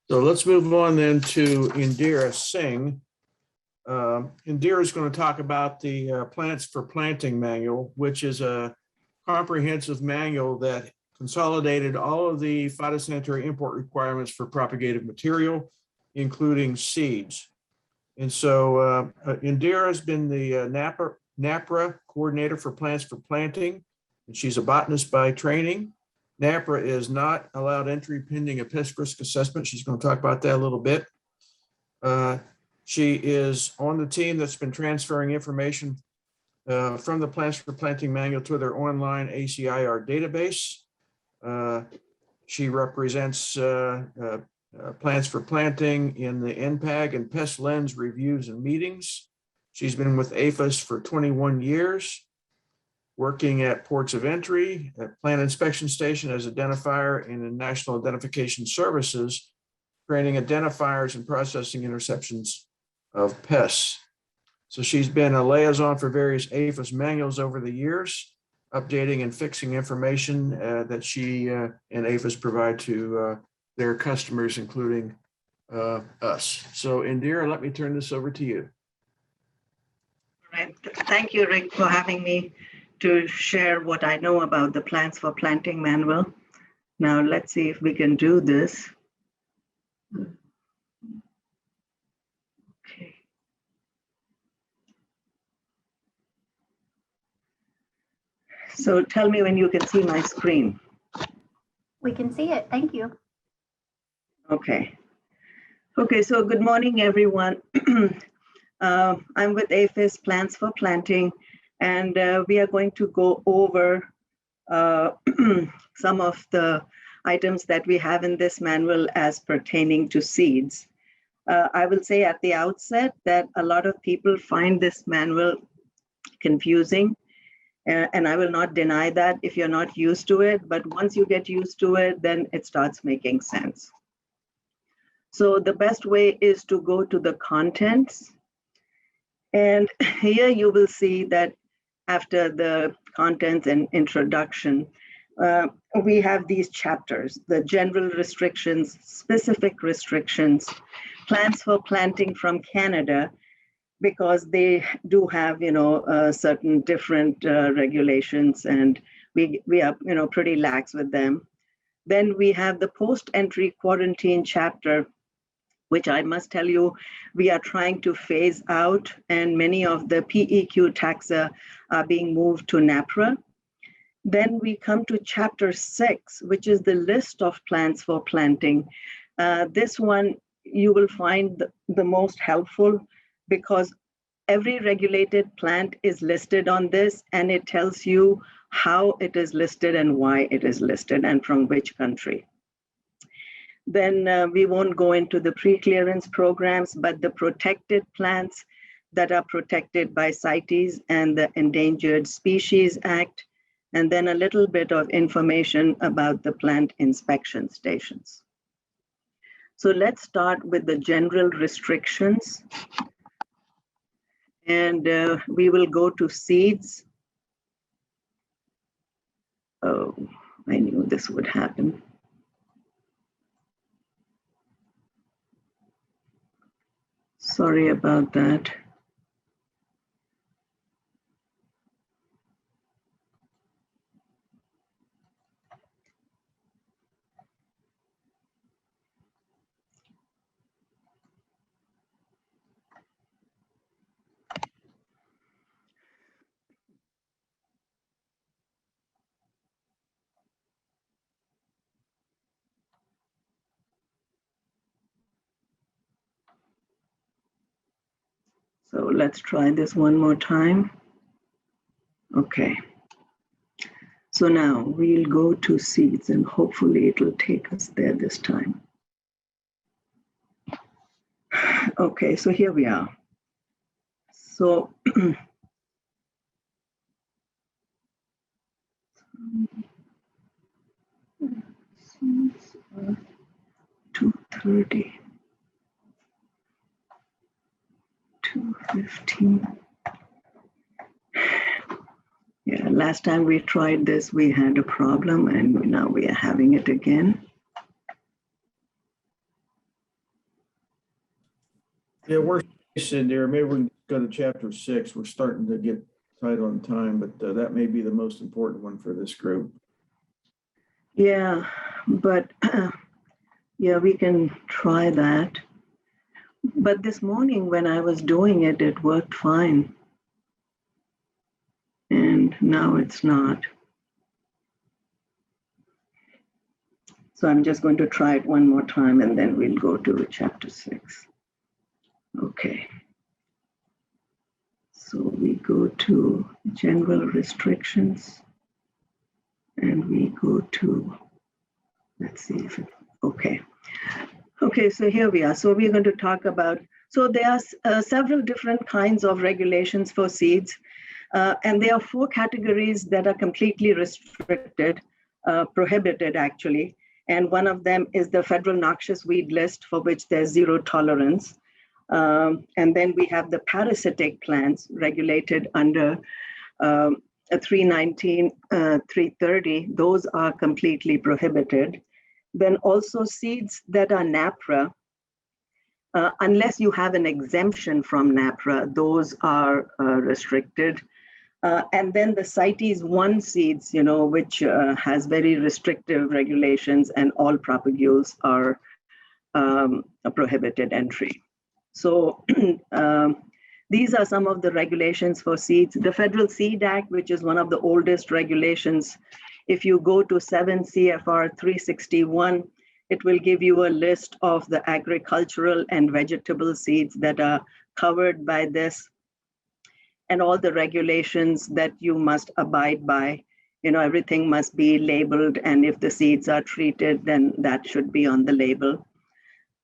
So let's move on then to Indira Singh. Indira is going to talk about the Plants for Planting Manual, which is a comprehensive manual that consolidated all of the phytosanitary import requirements for propagative material, including seeds. And so Indira has been the NAPRA coordinator for Plants for Planting, and she's a botanist by training. NAPRA is not allowed entry pending a pest risk assessment. She's going to talk about that a little bit. She is on the team that's been transferring information from the Plants for Planting Manual to their online ACIR database. She represents Plants for Planting in the NPAG and Pest Lens reviews and meetings. She's been with APHIS for 21 years, working at ports of entry, at plant inspection station as identifier, and in National Identification Services, training identifiers and processing interceptions of pests. So she's been a liaison for various APHIS manuals over the years, updating and fixing information that she and APHIS provide to their customers, including us. So Indira, let me turn this over to you. All right. Thank you, Rick, for having me to share what I know about the Plants for Planting Manual. Now let's see if we can do this. Okay. So tell me when you can see my screen. We can see it. Thank you. Okay. Okay, so good morning, everyone. I'm with APHIS Plants for Planting, and we are going to go over some of the items that we have in this manual as pertaining to seeds. I will say at the outset that a lot of people find this manual confusing, and I will not deny that if you're not used to it, but once you get used to it, then it starts making sense. So the best way is to go to the contents. And here you will see that after the contents and introduction, we have these chapters: the general restrictions, specific restrictions, plants for planting from Canada, because they do have, certain different regulations, and we are, pretty lax with them. Then we have the post-entry quarantine chapter, which I must tell you, we are trying to phase out, and many of the PEQ taxa are being moved to NAPRA. Then we come to chapter 6, which is the list of plants for planting. This one you will find the most helpful, because every regulated plant is listed on this, and it tells you how it is listed and why it is listed and from which country. Then we won't go into the pre-clearance programs, but the protected plants that are protected by CITES and the Endangered Species Act, and then a little bit of information about the plant inspection stations. So let's start with the general restrictions. And we will go to seeds. Oh, I knew this would happen. Sorry about that. So let's try this one more time. Okay. So now we'll go to seeds, and hopefully it'll take us there this time. Okay, so here we are. So seeds are 230. 215. Yeah, last time we tried this, we had a problem, and now we are having it again. Yeah, worst case scenario, maybe we can go to chapter 6. We're starting to get tight on time, but that may be the most important one for this group. Yeah, but yeah, we can try that. But this morning when I was doing it, it worked fine. And now it's not. So I'm just going to try it one more time and then we'll go to chapter 6. Okay. So we go to general restrictions and we go to, let's see if it, okay. Okay, so here we are. So we're going to talk about, so there are several different kinds of regulations for seeds. And there are 4 categories that are completely restricted, prohibited actually. And one of them is the federal noxious weed list, for which there's 0 tolerance. And then we have the parasitic plants regulated under 319, 330. Those are completely prohibited. Then also seeds that are NAPRA, unless you have an exemption from NAPRA, those are restricted. And then the CITES 1 seeds, which has very restrictive regulations, and all propagules are a prohibited entry. So these are some of the regulations for seeds. The Federal Seed Act, which is one of the oldest regulations, if you go to 7 CFR 361, it will give you a list of the agricultural and vegetable seeds that are covered by this, and all the regulations that you must abide by. Everything must be labeled, and if the seeds are treated, then that should be on the label.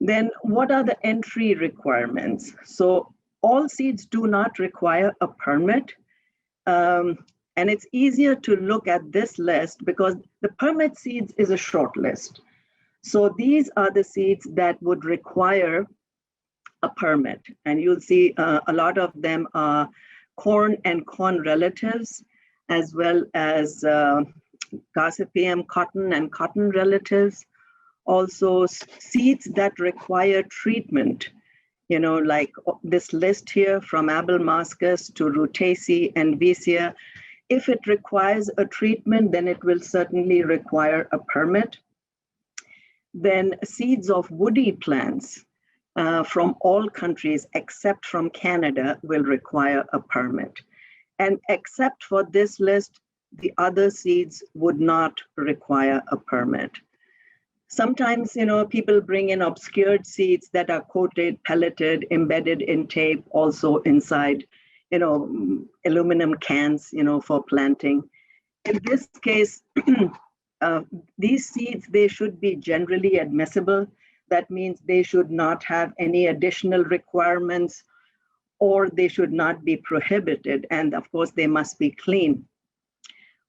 Then what are the entry requirements? So all seeds do not require a permit. And it's easier to look at this list because the permit seeds is a short list. So these are the seeds that would require a permit. And you'll see a lot of them are corn and corn relatives, as well as gossypium, cotton and cotton relatives. Also seeds that require treatment, like this list here from Abelmascus to Rutaceae and Vicia. If it requires a treatment, then it will certainly require a permit. Then seeds of woody plants from all countries except from Canada will require a permit. And except for this list, the other seeds would not require a permit. Sometimes, people bring in obscured seeds that are coated, pelleted, embedded in tape, also inside, aluminum cans, for planting. In this case, these seeds, they should be generally admissible. That means they should not have any additional requirements, or they should not be prohibited. And of course, they must be clean.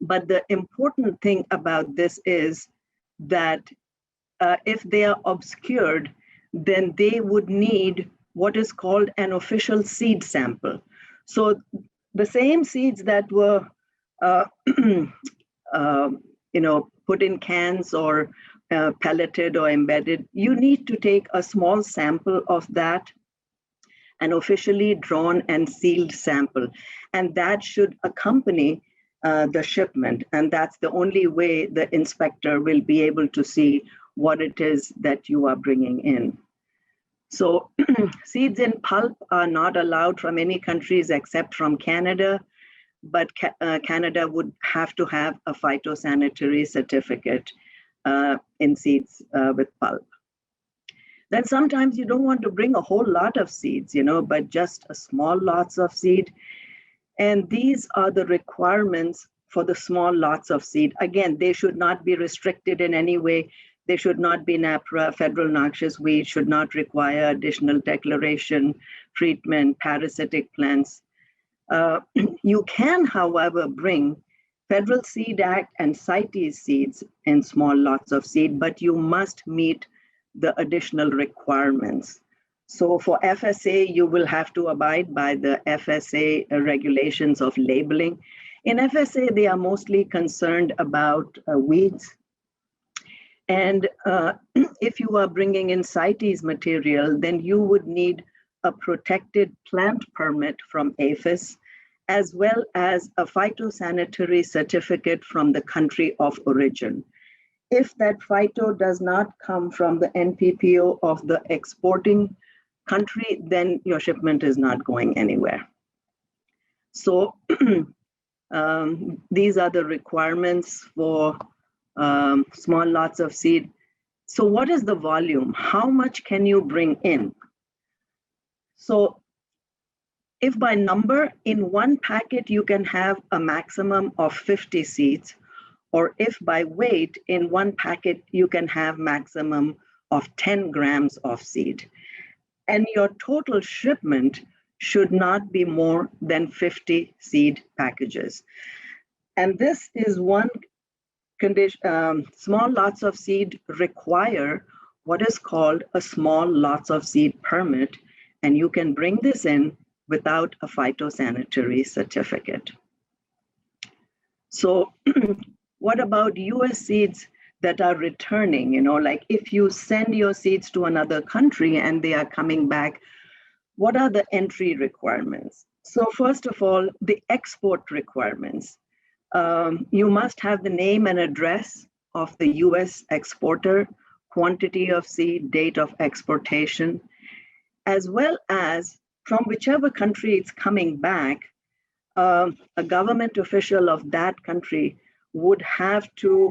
But the important thing about this is that if they are obscured, then they would need what is called an official seed sample. So the same seeds that were, put in cans or pelleted or embedded, you need to take a small sample of that, an officially drawn and sealed sample, and that should accompany the shipment. And that's the only way the inspector will be able to see what it is that you are bringing in. So seeds in pulp are not allowed from any countries except from Canada, but Canada would have to have a phytosanitary certificate in seeds with pulp. Then sometimes you don't want to bring a whole lot of seeds, but just a small lots of seed. And these are the requirements for the small lots of seed. Again, they should not be restricted in any way. They should not be NAPRA, federal noxious weed, should not require additional declaration, treatment, parasitic plants. You can, however, bring Federal Seed Act and CITES seeds in small lots of seed, but you must meet the additional requirements. So for FSA, you will have to abide by the FSA regulations of labeling. In FSA, they are mostly concerned about weeds. And if you are bringing in CITES material, then you would need a protected plant permit from APHIS, as well as a phytosanitary certificate from the country of origin. If that phyto does not come from the NPPO of the exporting country, then your shipment is not going anywhere. So these are the requirements for small lots of seed. So what is the volume? How much can you bring in? So if by number in one packet, you can have a maximum of 50 seeds, or if by weight in one packet, you can have maximum of 10 grams of seed. And your total shipment should not be more than 50 seed packages. And this is one condition. Small lots of seed require what is called a small lots of seed permit, and you can bring this in without a phytosanitary certificate. So what about US seeds that are returning? You know, like if you send your seeds to another country and they are coming back, what are the entry requirements? So first of all, the export requirements. You must have the name and address of the US exporter, quantity of seed, date of exportation, as well as from whichever country it's coming back, a government official of that country would have to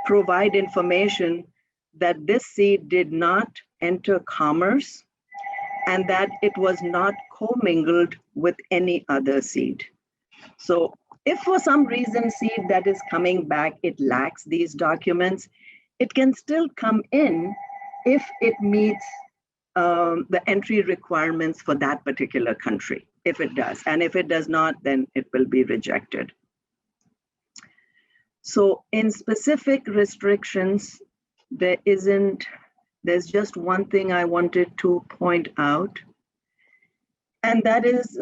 provide information that this seed did not enter commerce and that it was not commingled with any other seed. So if for some reason seed that is coming back, it lacks these documents, it can still come in if it meets the entry requirements for that particular country, if it does. And if it does not, then it will be rejected. So in specific restrictions, there's just one thing I wanted to point out, and that is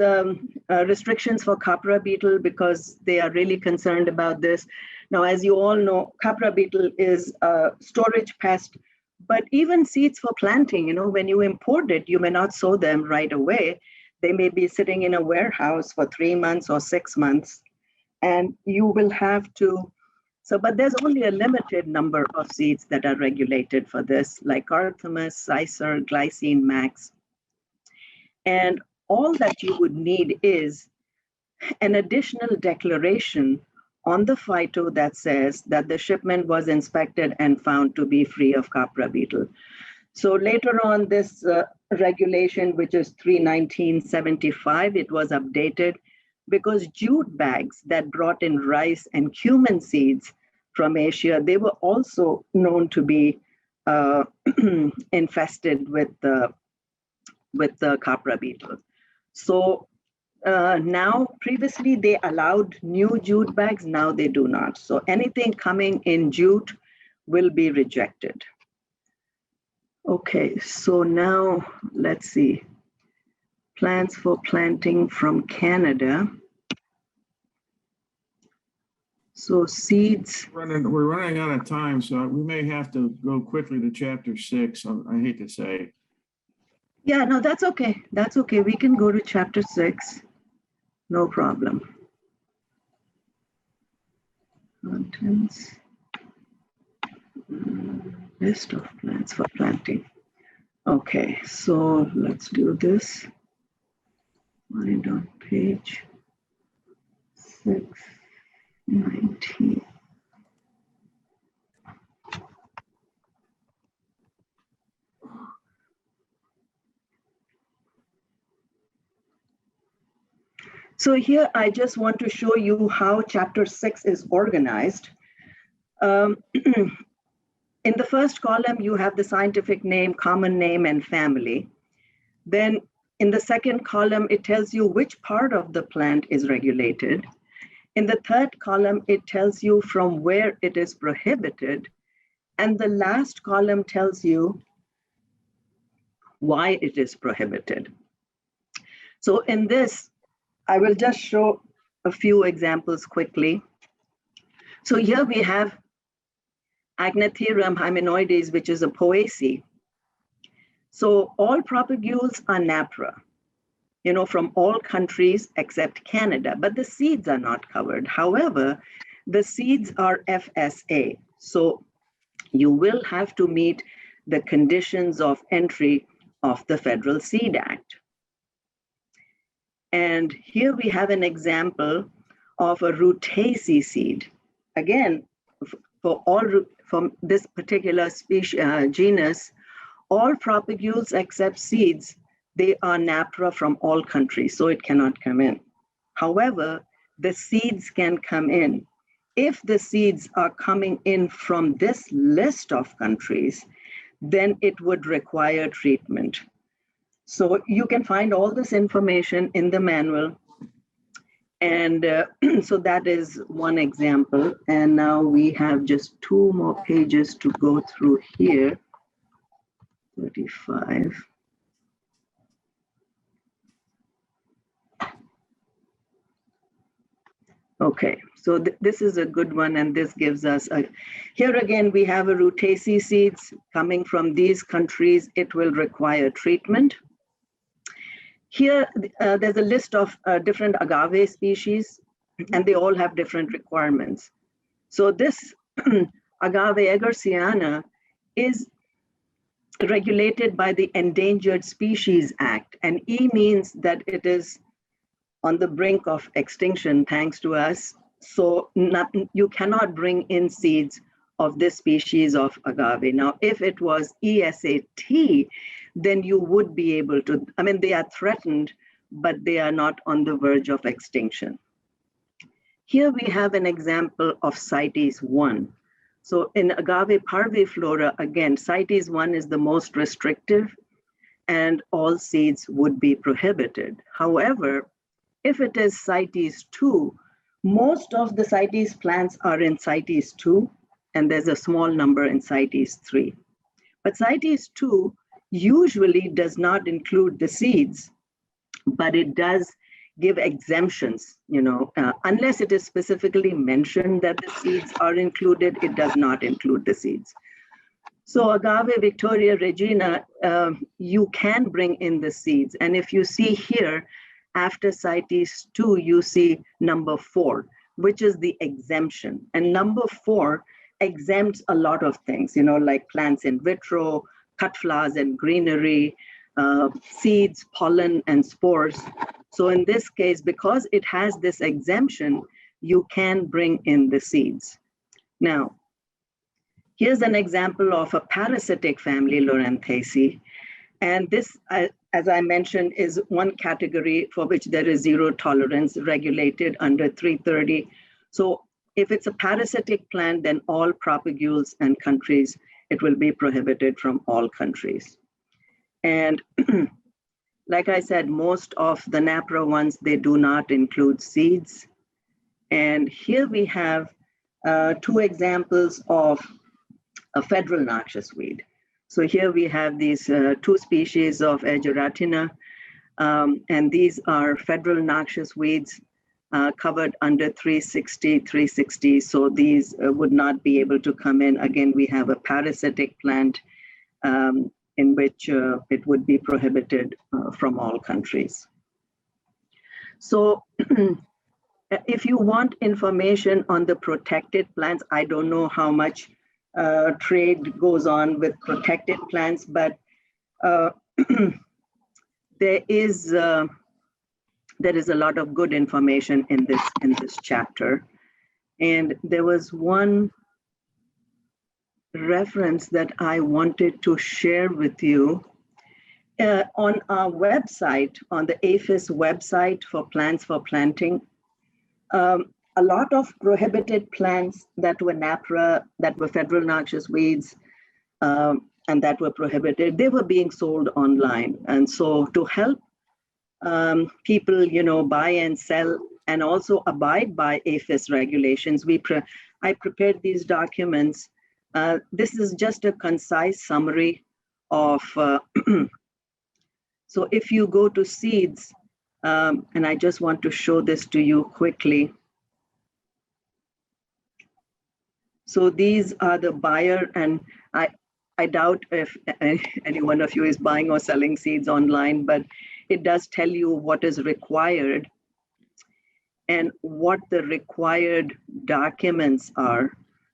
restrictions for Copra beetle, because they are really concerned about this. Now, as you all know, Copra beetle is a storage pest, but even seeds for planting, you know, when you import it, you may not sow them right away. They may be sitting in a warehouse for 3 months or 6 months, and you will have to. So, but there's only a limited number of seeds that are regulated for this, like Artemis, Cicer, Glycine Max. And all that you would need is an additional declaration on the phyto that says that the shipment was inspected and found to be free of Copra beetle. So later on, this regulation, which is 3/19/75, it was updated because jute bags that brought in rice and cumin seeds from Asia, they were also known to be infested with the Copra beetle. So now, previously they allowed new jute bags, now they do not. So anything coming in jute will be rejected. Okay, so now let's see. Plants for planting from Canada. So seeds. We're running out of time, so we may have to go quickly to chapter 6. I hate to say. Yeah, no, that's okay. That's okay. We can go to chapter 6. No problem. Contents. List of plants for planting. Okay, so let's do this. Find on page 619. So here I just want to show you how chapter 6 is organized. In the first column, you have the scientific name, common name, and family. Then in the second column, it tells you which part of the plant is regulated. In the third column, it tells you from where it is prohibited. And the last column tells you why it is prohibited. So in this, I will just show a few examples quickly. So here we have Agnathyrum hymenoides, which is a poaceae. So all propagules are NAPRA, from all countries except Canada, but the seeds are not covered. However, the seeds are FSA. So you will have to meet the conditions of entry of the Federal Seed Act. And here we have an example of a Rutaceae seed. Again, from this particular species, genus, all propagules except seeds, they are NAPRA from all countries, so it cannot come in. However, the seeds can come in. If the seeds are coming in from this list of countries, then it would require treatment. So you can find all this information in the manual. And so that is one example. And now we have just 2 more pages to go through here. 35. Okay, so this is a good one, and this gives us here again, we have a Rutaceae seeds coming from these countries. It will require treatment. Here, there's a list of different agave species, and they all have different requirements. So this agave Egersiana is regulated by the Endangered Species Act, and E means that it is on the brink of extinction thanks to us. So you cannot bring in seeds of this species of agave. Now, if it was ESAT, then you would be able to, they are threatened, but they are not on the verge of extinction. Here we have an example of CITES 1. So in agave parviflora, again, CITES 1 is the most restrictive, and all seeds would be prohibited. However, if it is CITES 2, most of the CITES plants are in CITES 2, and there's a small number in CITES 3. But CITES 2 usually does not include the seeds, but it does give exemptions, unless it is specifically mentioned that the seeds are included, it does not include the seeds. So agave Victoria Regina, you can bring in the seeds. And if you see here, after CITES 2, you see number 4, which is the exemption. And number 4 exempts a lot of things, like plants in vitro, cut flowers and greenery, seeds, pollen, and spores. So in this case, because it has this exemption, you can bring in the seeds. Now, here's an example of a parasitic family, Loranthaceae. And this, as I mentioned, is one category for which there is zero tolerance regulated under 330. So if it's a parasitic plant, then all propagules and countries, it will be prohibited from all countries. And like I said, most of the NAPRA ones, they do not include seeds. And here we have 2 examples of a federal noxious weed. So here we have these 2 species of Ageratina, and these are federal noxious weeds covered under 360. So these would not be able to come in. Again, we have a parasitic plant in which it would be prohibited from all countries. So if you want information on the protected plants, I don't know how much trade goes on with protected plants, but there is a lot of good information in this chapter. And there was one reference that I wanted to share with you. On our website, on the APHIS website for plants for planting, a lot of prohibited plants that were NAPRA, that were federal noxious weeds, and that were prohibited, they were being sold online. And so to help people, buy and sell and also abide by APHIS regulations, I prepared these documents. This is just a concise summary of, so if you go to seeds, and I just want to show this to you quickly. So these are the buyer, and I doubt if any one of you is buying or selling seeds online, but it does tell you what is required and what the required documents are.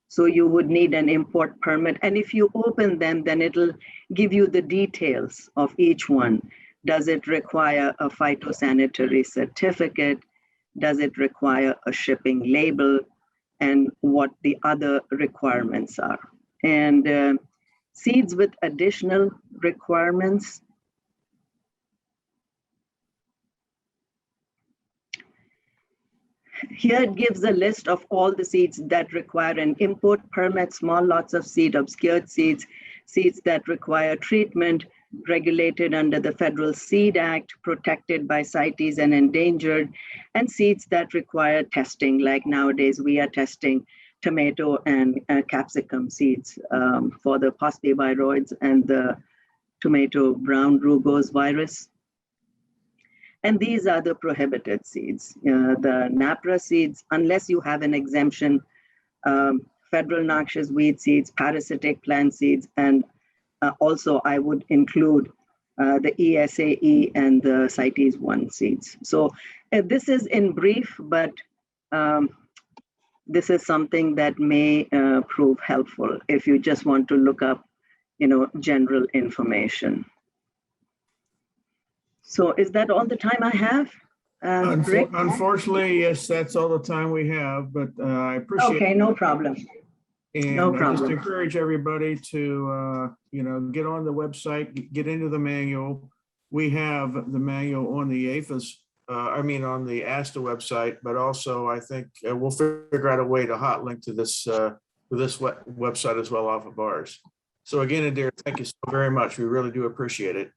So you would need an import permit. And if you open them, then it'll give you the details of each one. Does it require a phytosanitary certificate? Does it require a shipping label? And what the other requirements are. And seeds with additional requirements. Here it gives a list of all the seeds that require an import permit, small lots of seed, obscured seeds, seeds that require treatment, regulated under the Federal Seed Act, protected by CITES and endangered, and seeds that require testing, like nowadays we are testing tomato and capsicum seeds for the pospeviroids and the tomato brown rugose virus. And these are the prohibited seeds. The NAPRA seeds, unless you have an exemption, federal noxious weed seeds, parasitic plant seeds, and also I would include the ESAE and the CITES 1 seeds. So this is in brief, but this is something that may prove helpful if you just want to look up, general information. So is that all the time I have? Rick? Unfortunately, yes, that's all the time we have, but I appreciate it. Okay, no problem. And No I just problem. encourage everybody to, get on the website, get into the manual. We have the manual on the APHIS, on the ASTA website, but also I think we'll figure out a way to hot link to this website as well off of ours. So again, Indira, thank you so very much. We really do appreciate it.